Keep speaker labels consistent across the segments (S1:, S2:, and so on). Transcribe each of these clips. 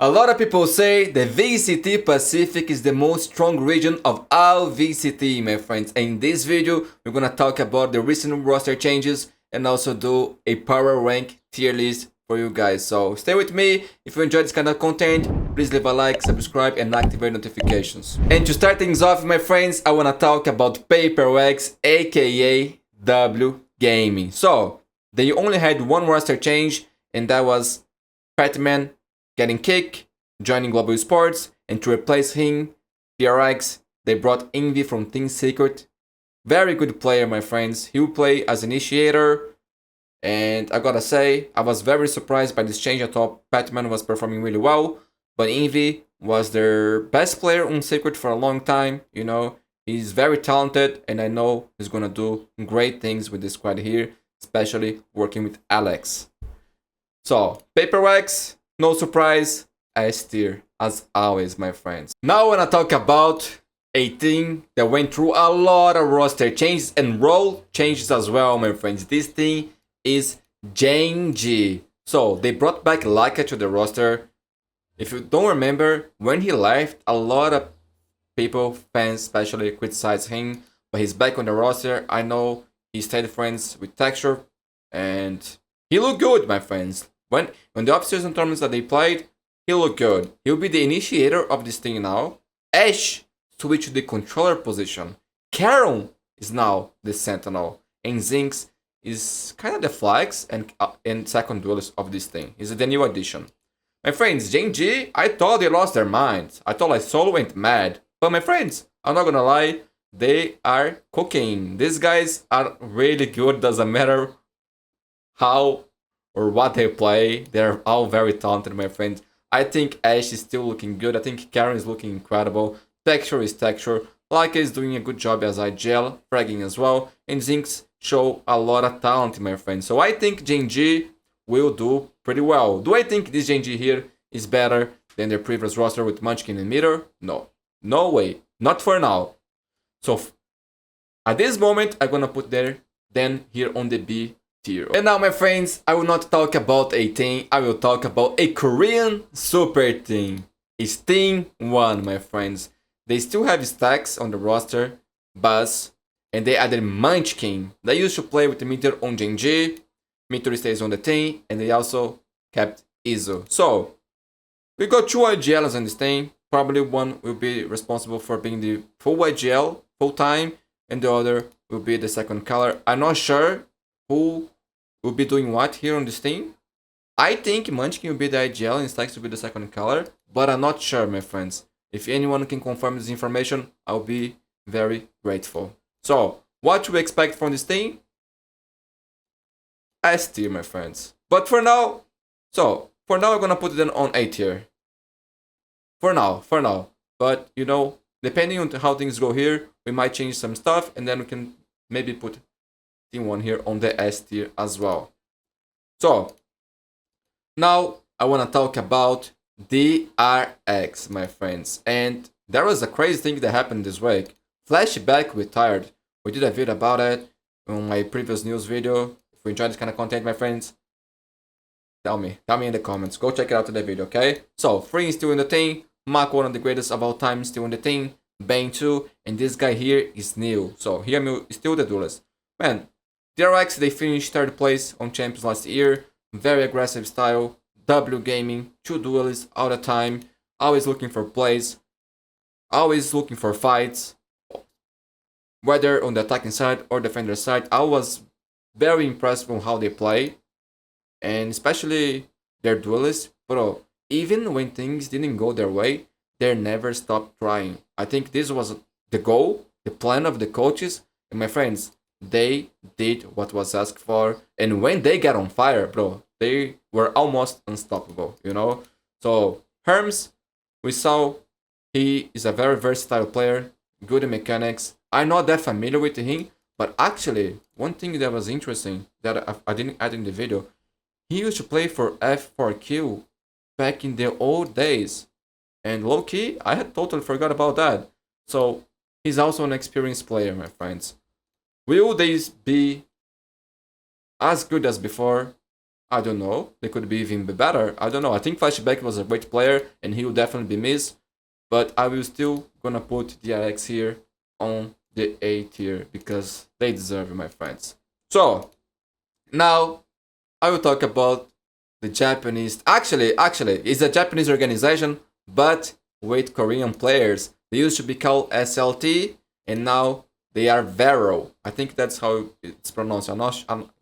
S1: A lot of people say the VCT Pacific is the most strong region of all VCT, my friends. And in this video, we're gonna talk about the recent roster changes and also do a power rank tier list for you guys. So stay with me. If you enjoy this kind of content, please leave a like, subscribe, and activate notifications. And to start things off, my friends, I wanna talk about PaperX, aka W Gaming. So they only had one roster change, and that was Batman getting kicked, joining Global Esports, and to replace him, PRX, they brought Envy from Team Secret. Very good player, my friends. He will play as initiator, and I gotta say, I was very surprised by this change. I thought Batman was performing really well, but Envy was their best player on Secret for a long time. You know, he's very talented, and I know he's gonna do great things with this squad here, especially working with Alex. So, PaperX, no surprise, S tier, as always, my friends. Now I wanna talk about a team that went through a lot of roster changes and role changes as well, my friends. This team is GenG. So, they brought back Laika to the roster. If you don't remember, when he left, a lot of people, fans especially, criticized him, but he's back on the roster. I know he stayed friends with Texture, and he looked good, my friends. When the off-season tournaments that they played, he looked good. He'll be the initiator of this thing now. Ash switched to the controller position. Karen is now the Sentinel. And Zinx is kind of the flags and second duelist of this thing. He's the new addition. My friends, GenG, I thought they lost their minds. I thought like Solo went mad. But my friends, I'm not gonna lie, they are cooking. These guys are really good. Doesn't matter how or what they play, they're all very talented, my friends. I think Ash is still looking good. I think Karen is looking incredible. Texture is Texture. Laika is doing a good job as IGL, fragging as well. And Zinx show a lot of talent, my friends. So I think GenG will do pretty well. Do I think this GenG here is better than their previous roster with Munchkin and Meter? No. No way. Not for now. So at this moment, I'm gonna put them here on the B tier. And now, my friends, I will not talk about a team, I will talk about a Korean super team. It's Team 1, my friends. They still have stacks on the roster, Buzz, and they added Munchkin. They used to play with the Meteor on GenG, Meteor stays on the team, and they also kept Izo. So, we got two IGLs on this team. Probably one will be responsible for being the full IGL, full time, and the other will be the second color. I'm not sure who will be doing what here on this team. I think Munchkin will be the IGL and Stacks will be the second color, but I'm not sure, my friends. If anyone can confirm this information, I'll be very grateful. So, what to expect from this team? S tier, my friends. But for now, I'm gonna put them on A tier. For now. But, you know, depending on how things go here, we might change some stuff, and then we can maybe put Team 1 here on the S tier as well. So, now I want to talk about DRX, my friends. And there was a crazy thing that happened this week. Flashback retired. We did a video about it on my previous news video. If you enjoy this kind of content, my friends, tell me in the comments. Go check it out in the video, okay? So, Free is still in the team. Mark, one of the greatest of all time, still in the team. Bane 2, and this guy here is new. So, Hyamil is still the duelist. Man, DRX, they finished 3rd place on Champions last year. Very aggressive style. W Gaming, 2 duelists all the time. Always looking for plays. Always looking for fights. Whether on the attacking side or defender side. I was very impressed with how they play. And especially their duelists. Bro, even when things didn't go their way, they never stopped trying. I think this was the goal, the plan of the coaches. And my friends, they did what was asked for, and when they got on fire, bro, they were almost unstoppable, you know? So, Herms, we saw he is a very versatile player, good in mechanics. I'm not that familiar with him, but actually, one thing that was interesting that I didn't add in the video, he used to play for F4Q back in the old days. And low-key, I had totally forgot about that. So, he's also an experienced player, my friends. Will they be as good as before? I don't know. They could be even better. I don't know. I think Flashback was a great player and he will definitely be missed. But I will still gonna put the DRX here on the A tier because they deserve it, my friends. So now I will talk about the Japanese. Actually, it's a Japanese organization, but with Korean players. They used to be called SLT, and now they are VARREL. I think that's how it's pronounced.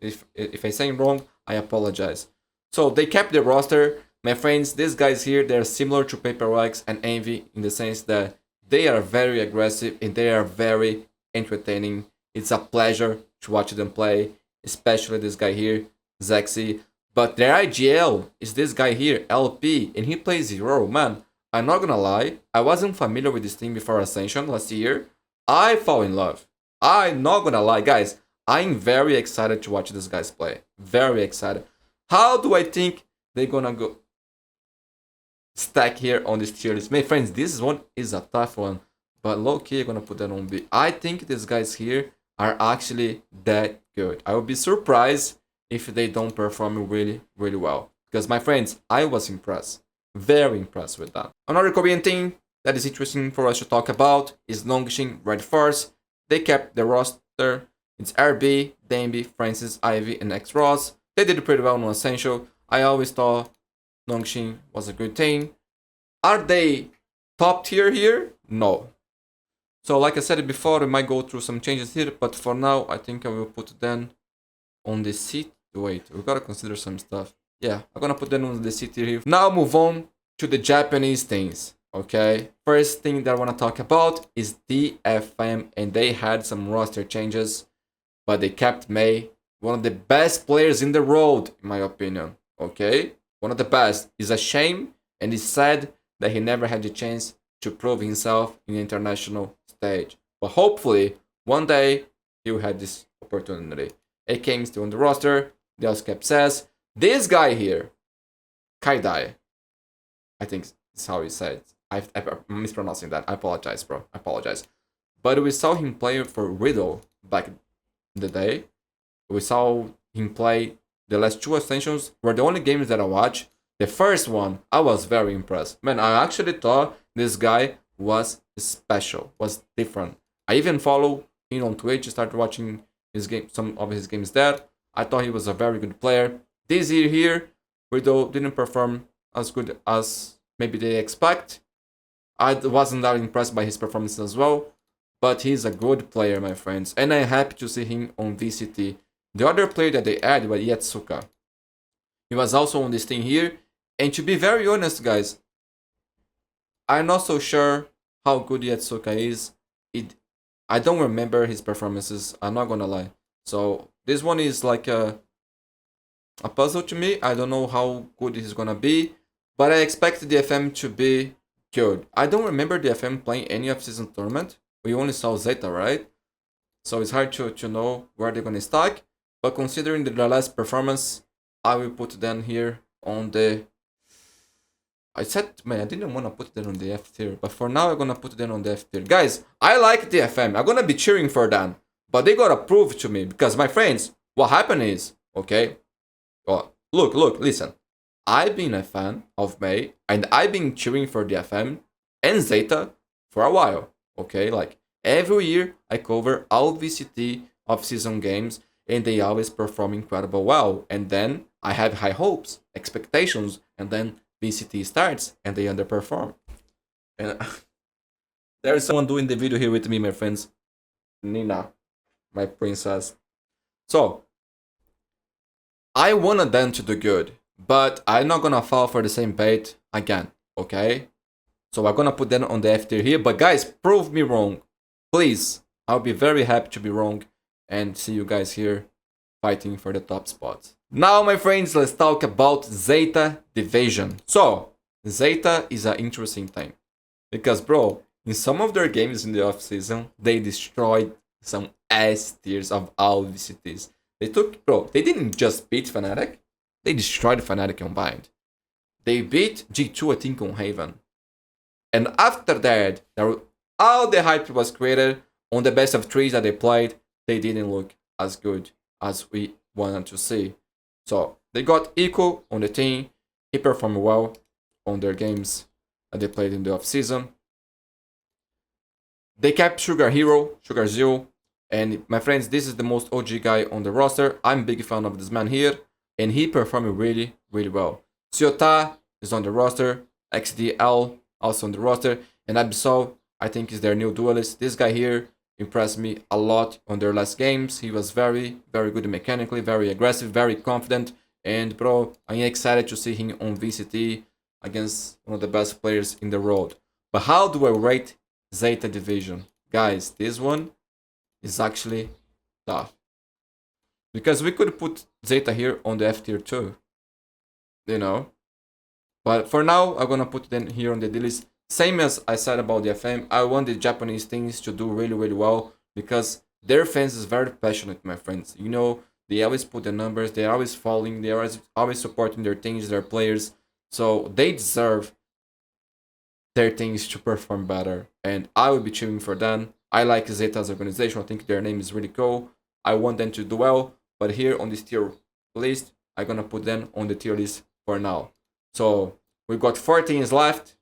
S1: If I say it wrong, I apologize. So they kept the roster. My friends, these guys here, they're similar to Paperwax and Envy in the sense that they are very aggressive and they are very entertaining. It's a pleasure to watch them play, especially this guy here, Zexy. But their IGL is this guy here, LP, and he plays Zero. Man, I'm not gonna lie, I wasn't familiar with this team before Ascension last year. I fall in love. I'm not gonna lie, guys. I'm very excited to watch these guys play. Very excited. How do I think they're gonna go stack here on this tier list? My friends, this one is a tough one, but low-key I'm gonna put that on B. I think these guys here are actually that good. I would be surprised if they don't perform really, really well. Because my friends, I was impressed. Very impressed with that. Another Korean team that is interesting for us to talk about is Nongshim RedForce. They kept the roster. It's RB, Dambi, Francis, Ivy, and X-Ross. They did pretty well on Essential. I always thought Nongshim was a good team. Are they top tier here? No. So like I said before, we might go through some changes here, but for now, I think I will put them on the seat. Wait, we gotta consider some stuff. Yeah, I'm gonna put them on the seat here. Now move on to the Japanese things, okay? First thing that I wanna talk about is DFM, and they had some roster changes, but they kept May, one of the best players in the world, in my opinion, okay? One of the best. It's a shame, and it's sad that he never had the chance to prove himself in the international stage. But hopefully, one day, he will have this opportunity. AKM still on the roster. They also kept Says. This guy here, Kaidai, I think is how he said it. I'm mispronouncing that. I apologize, bro. I apologize. But we saw him play for Riddle back in the day. We saw him play the last two Ascensions were the only games that I watched. The first one, I was very impressed. Man, I actually thought this guy was special, was different. I even follow him on Twitch, started watching his game, some of his games there. I thought he was a very good player. This year here, Riddle didn't perform as good as maybe they expect. I wasn't that impressed by his performance as well, but he's a good player, my friends, and I'm happy to see him on VCT. The other player that they added was Yetsuka. He was also on this team here, and to be very honest, guys, I'm not so sure how good Yetsuka is. I don't remember his performances, I'm not gonna lie. So this one is like a puzzle to me. I don't know how good he's gonna be, but I expect the FM to be good. I don't remember the FM playing any off-season tournament. We only saw ZETA, right? So it's hard to know where they're gonna stack. But considering the last performance, I will put them here on the... I said, man, I didn't want to put them on the F tier, but for now I'm gonna put them on the F tier. Guys, I like the FM. I'm gonna be cheering for them, but they gotta prove to me because my friends, what happened is, okay, oh, look, listen. I've been a fan of May, and I've been cheering for the FM and Zeta for a while, okay? Like, every year I cover all VCT off-season games, and they always perform incredible well. And then I have high hopes, expectations, and then VCT starts, and they underperform. And there is someone doing the video here with me, my friends. Nina, my princess. So, I wanted them to do good, but I'm not gonna fall for the same bait again, okay? So I'm gonna put them on the F tier here, but guys, prove me wrong. Please, I'll be very happy to be wrong and see you guys here fighting for the top spots. Now, my friends, let's talk about Zeta Division. So, Zeta is an interesting thing because, bro, in some of their games in the off-season, they destroyed some S tiers of all VCTs. They didn't just beat Fnatic, they destroyed Fnatic combined. They beat G2, I think, on Haven. And after that, all the hype was created on the best of threes that they played. They didn't look as good as we wanted to see. So They got Eco on the team. He performed well on their games that they played in the off-season. They kept Sugar Hero, Sugar Zero, and my friends, this is the most OG guy on the roster. I'm a big fan of this man here, and he performed really, really well. ZETA is on the roster, XDL also on the roster, and Absol, I think, is their new duelist. This guy here impressed me a lot on their last games. He was very, very good mechanically, very aggressive, very confident, and bro, I'm excited to see him on VCT against one of the best players in the world. But how do I rate ZETA division? Guys, this one is actually tough. Because we could put ZETA here on the F tier too. You know? But for now, I'm gonna put them here on the D list. Same as I said about the FM, I want the Japanese teams to do really, really well because their fans is very passionate, my friends. You know, they always put the numbers, they're always following, they're always supporting their teams, their players. So they deserve their teams to perform better. And I will be cheering for them. I like ZETA's organization. I think their name is really cool. I want them to do well. But here on this tier list, I'm going to put them on the tier list for now. So we've got 4 teams left.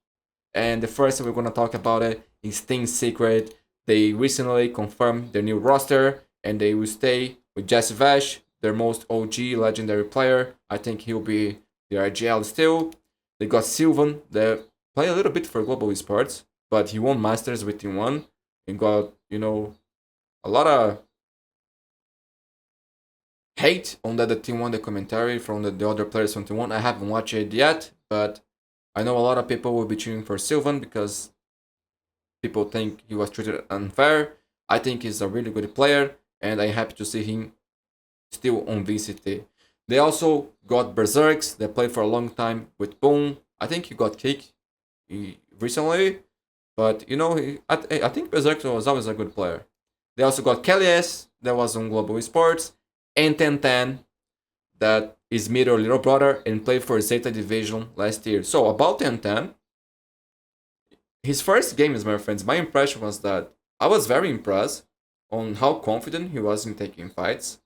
S1: And the first we're going to talk about it is Team Secret. They recently confirmed their new roster. And they will stay with Jesse Vash, their most OG legendary player. I think he'll be the RGL still. They got Sylvan. They play a little bit for Global Esports. But he won Masters with Team 1. And got, you know, a lot of hate on that the Team 1, the commentary from the other players from Team 1. I haven't watched it yet, but I know a lot of people will be cheering for Sylvan because people think he was treated unfair. I think he's a really good player, and I'm happy to see him still on VCT. They also got Berserks. They played for a long time with Boom. I think he got kicked recently. But, you know, I think Berserk was always a good player. They also got Kelly's, that was on Global Esports, and 1010, that is Mirror little brother, and played for ZETA Division last year. So, about 1010, his first game, my friends, my impression was that I was very impressed on how confident he was in taking fights,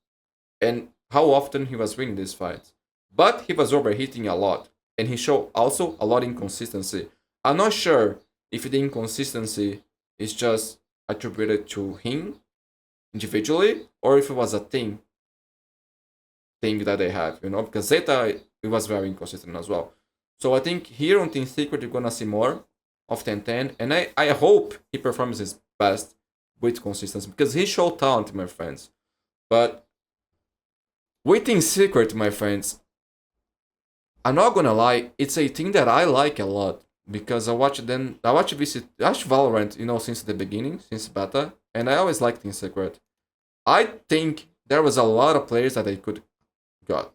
S1: and how often he was winning these fights. But he was overheating a lot, and he showed also a lot of inconsistency. I'm not sure if the inconsistency is just attributed to him individually, or if it was a team thing that they have, you know, because ZETA, it was very inconsistent as well. So I think here on Team Secret, you're gonna see more of 1010, and I hope he performs his best with consistency, because he showed talent, my friends. But with Team Secret, my friends, I'm not gonna lie, it's a thing that I like a lot. Because I watch Valorant, you know, since the beginning, since beta, and I always liked Team Secret. I think there was a lot of players that I could got.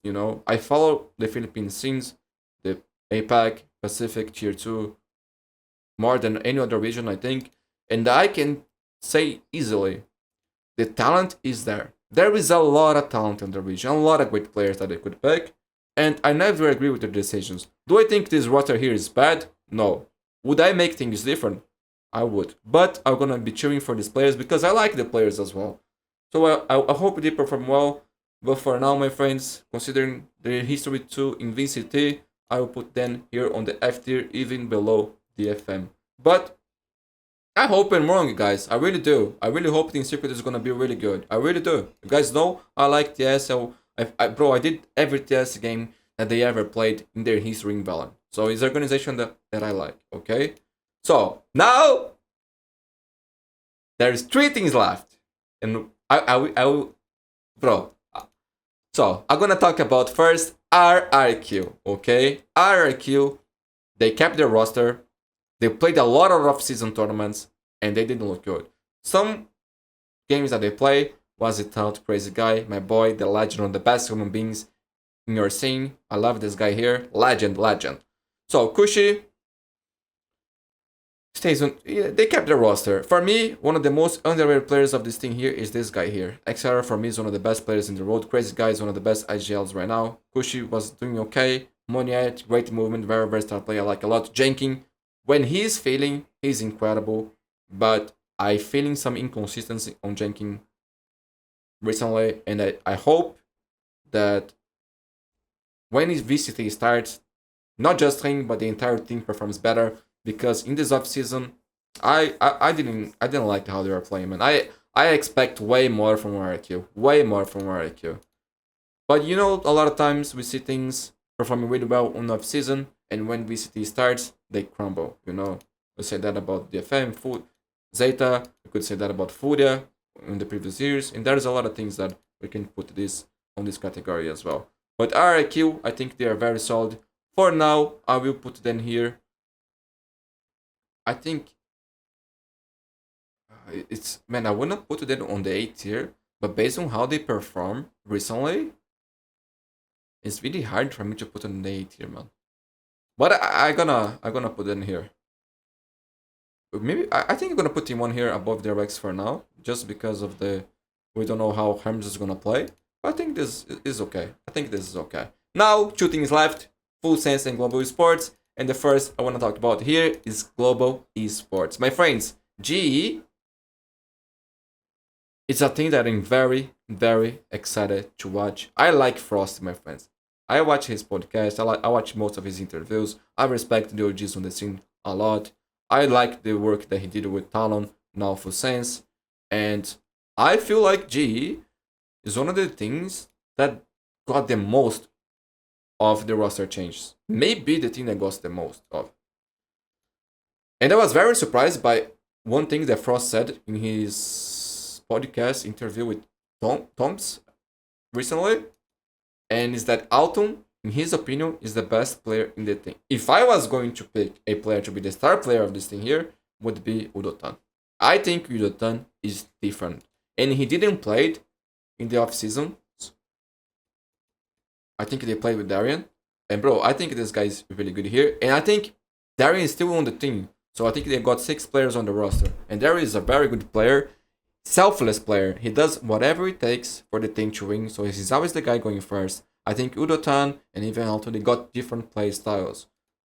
S1: You know, I follow the Philippine scenes, the APAC, Pacific, Tier 2, more than any other region, I think. And I can say easily, the talent is there. There is a lot of talent in the region, a lot of great players that I could pick. And I never agree with their decisions. Do I think this roster here is bad? No. Would I make things different? I would. But I'm gonna be cheering for these players because I like the players as well. So I hope they perform well. But for now, my friends, considering their history too in VCT, I will put them here on the F tier, even below the FM. But I hope I'm wrong, guys. I really do. I really hope Team Secret is gonna be really good. I really do. You guys know I like TS. Bro, I did every TS game that they ever played in their history in Valorant. So it's an organization that I like, okay? So, now, there's 3 things left. And I will, bro. So, I'm gonna talk about first RRQ, okay? RRQ, they kept their roster. They played a lot of off-season tournaments, and they didn't look good. Some games that they play was it out crazy guy, my boy, the legend, one of the best human beings in your scene. I love this guy here. Legend. So, Kushi stays on. They kept their roster. For me, one of the most underrated players of this team here is this guy here. XR for me is one of the best players in the world. Crazy guy is one of the best IGLs right now. Kushi was doing okay. Moniet, great movement, very versatile player. I like a lot. Jenking, when he's failing, he's incredible. But I feeling some inconsistency on Jenking recently, and I hope that when VCT starts, not just him but the entire team performs better, because in this off season, I didn't like how they were playing, man. I expect way more from RIQ, way more from RIQ. But you know, a lot of times we see things performing really well on off season, and when VCT starts, they crumble. You know, we say that about DFM, Food, ZETA. We could say that about Furia in the previous years, and there's a lot of things that we can put this on this category as well. But RIQ, I think they are very solid. For now, I will put them here. I think it's, man, I wouldn't put them on the 8 tier, but based on how they perform recently, it's really hard for me to put on the 8 tier, man. But I'm gonna put them here. Maybe I think I'm gonna put Team 1 here above their Rex for now, just because of the, we don't know how Hermes is gonna play. But I think this is okay. I think this is okay. Now 2 things left: Full Sense and Global Esports. And the first I want to talk about here is Global Esports. My friends, GE is a thing that I'm very, very excited to watch. I like Frost, my friends. I watch his podcast. I watch most of his interviews. I respect the OGs on the scene a lot. I like the work that he did with Talon, now Full Sense. And I feel like GE is one of the things that got the most of the roster changes. Maybe the thing that got the most of. And I was very surprised by one thing that Frost said in his podcast interview with Toms recently, and is that Alton, in his opinion, is the best player in the team. If I was going to pick a player to be the star player of this team here, would be Udotan. I think Udotan is different, and he didn't play it in the off season. I think they played with Darian. And bro, I think this guy is really good here. And I think Darian is still on the team. So I think they got 6 players on the roster. And Darian is a very good player. Selfless player. He does whatever it takes for the team to win. So he's always the guy going first. I think Udotan and even Alton, they got different play styles.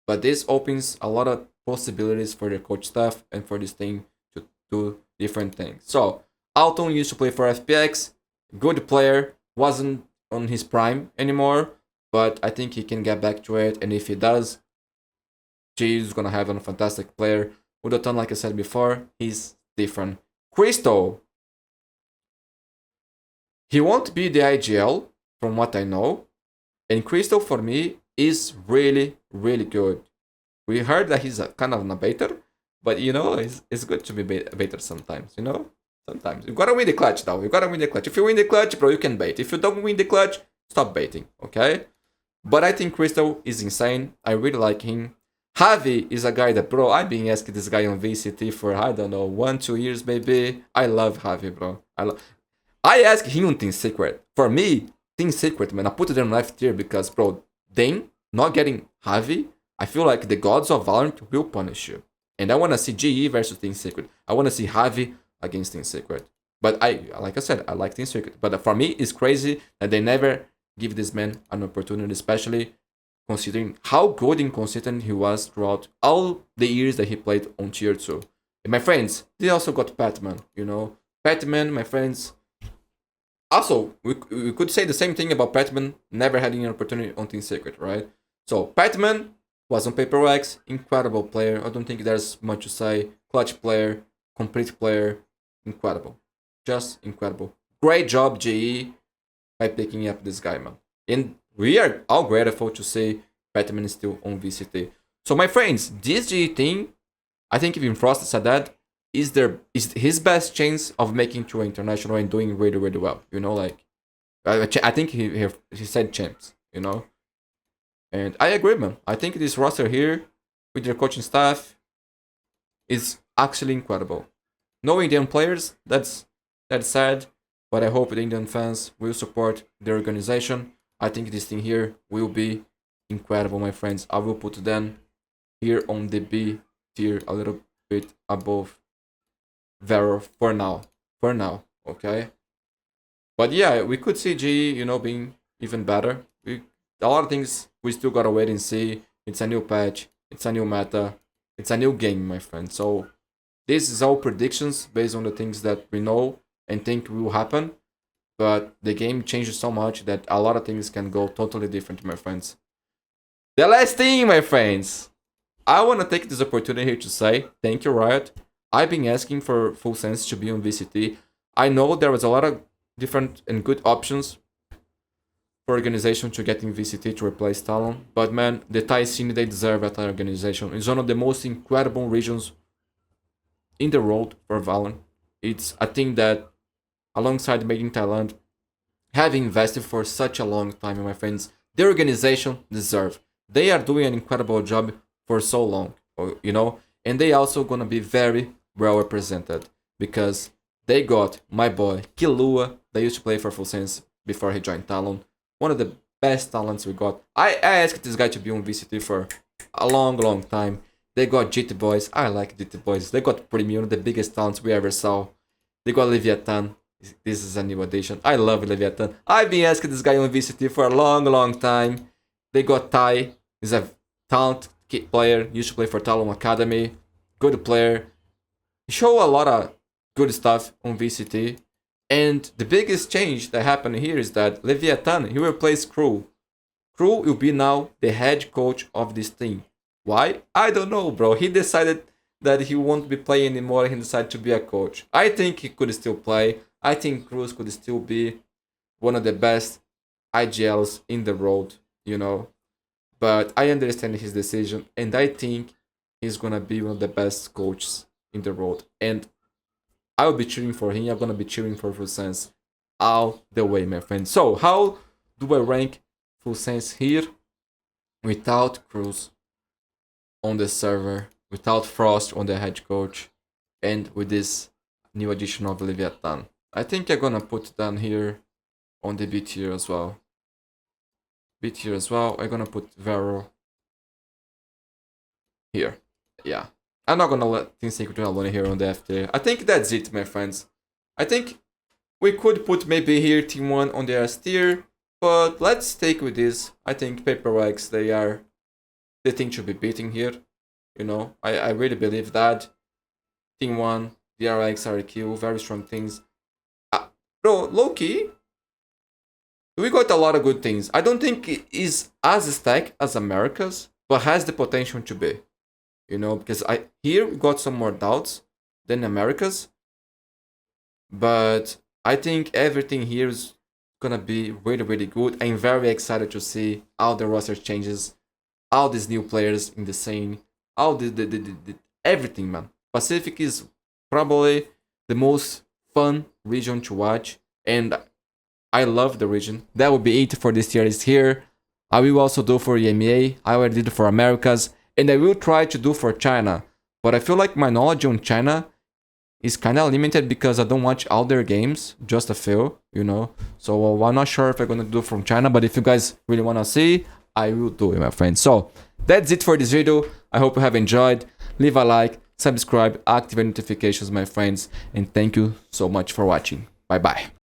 S1: But this opens a lot of possibilities for the coach staff and for this team to do different things. So Alton used to play for FPX. Good player. Wasn't on his prime anymore, but I think he can get back to it, and if he does, G is gonna have a fantastic player. Udotan, like I said before, he's different. Crystal, he won't be the IGL from what I know, and Crystal for me is really, really good. We heard that he's a kind of a baiter, but you know, it's good to be a baiter sometimes, you know? Sometimes. You gotta win the clutch, though. You gotta win the clutch. If you win the clutch, bro, you can bait. If you don't win the clutch, stop baiting, okay? But I think Crystal is insane. I really like him. Javi is a guy that, bro, I've been asking this guy on VCT for, I don't know, 1-2 years, maybe. I love Javi, bro. I asked him on Team Secret. For me, Team Secret, man, I put it in left tier because, bro, then not getting Javi, I feel like the gods of Valorant will punish you. And I want to see GE versus Team Secret. I want to see Javi against Team Secret. But like I said, I like Team Secret. But for me, it's crazy that they never give this man an opportunity, especially considering how good and consistent he was throughout all the years that he played on Tier 2. And my friends, they also got Patman, you know. Patman, my friends. Also, we could say the same thing about Patman never having an opportunity on Team Secret, right? So, Patman was on Paper Wax, incredible player. I don't think there's much to say. Clutch player, complete player. Incredible. Just incredible. Great job, GE, by picking up this guy, man. And we are all grateful to see Batman is still on VCT. So, my friends, this GE team, I think even Frost said that, is his best chance of making to international and doing really, really well. You know, like, I think he said champs, you know. And I agree, man. I think this roster here, with their coaching staff, is actually incredible. No Indian players, that's sad, but I hope the Indian fans will support the organization. I think this thing here will be incredible, my friends. I will put them here on the B tier, a little bit above VARREL for now, okay? But yeah, we could see GE, you know, being even better. A lot of things we still gotta wait and see. It's a new patch, it's a new meta, it's a new game, my friend. So this is all predictions based on the things that we know and think will happen. but the game changes so much that a lot of things can go totally different, my friends. The last thing, my friends, I want to take this opportunity here to say thank you, Riot. I've been asking for Full Sense to be on VCT. I know there was a lot of different and good options for organization to get in VCT to replace Talon, but man, the Thai scene, they deserve that organization. It's one of the most incredible regions in the world for Valorant. It's a thing that, alongside Made in Thailand, have invested for such a long time, my friends. The organization deserve. They are doing an incredible job for so long, you know, and they also gonna be very well represented because they got my boy Killua that used to play for Full Sense before he joined Talon. One of the best talents we got. I asked this guy to be on VCT for a long time. They got GT Boys. I like GT Boys. They got Premium, the biggest talents we ever saw. They got Leviathan. This is a new addition. I love Leviathan. I've been asking this guy on VCT for a long time. They got Tai. He's a talent player. Used to play for Talon Academy. Good player. He showed a lot of good stuff on VCT. And the biggest change that happened here is that Leviathan, he replaced Crew. Crew will be now the head coach of this team. Why? I don't know, bro. He decided that he won't be playing anymore. He decided to be a coach. I think he could still play. I think Cruz could still be one of the best IGLs in the world, you know. But I understand his decision, and I think he's gonna be one of the best coaches in the world. And I will be cheering for him. I'm gonna be cheering for Full Sense all the way, my friend. So how do I rank Full Sense here without Cruz on the server, without Frost on the head coach, and with this new addition of Leviathan? I think I'm gonna put down here on the B tier as well. B tier as well. I'm gonna put VARREL here. Yeah. I'm not gonna let Team Secret alone here on the F tier. I think that's it, my friends. I think we could put maybe here Team 1 on the S tier, but let's stick with this. I think Paper Wax, they are the thing to be beating here. You know, I really believe that. Team 1, DRX, RQ, very strong things. Bro, low-key, we got a lot of good things. I don't think it is as stacked as America's, but has the potential to be. You know, because here we got some more doubts than America's. But I think everything here is gonna be really good. I'm very excited to see all the roster changes, all these new players in the scene, all the everything, man. Pacific is probably the most fun region to watch, and I love the region. That will be it for this tier list here. I will also do for EMEA. I already did for Americas, and I will try to do for China. But I feel like my knowledge on China is kind of limited because I don't watch all their games, just a few, you know. So I'm not sure if I'm gonna do from China, but if you guys really wanna see, I will do it, my friends. So that's it for this video. I hope you have enjoyed. Leave a like, subscribe, activate notifications, my friends, and thank you so much for watching. Bye bye.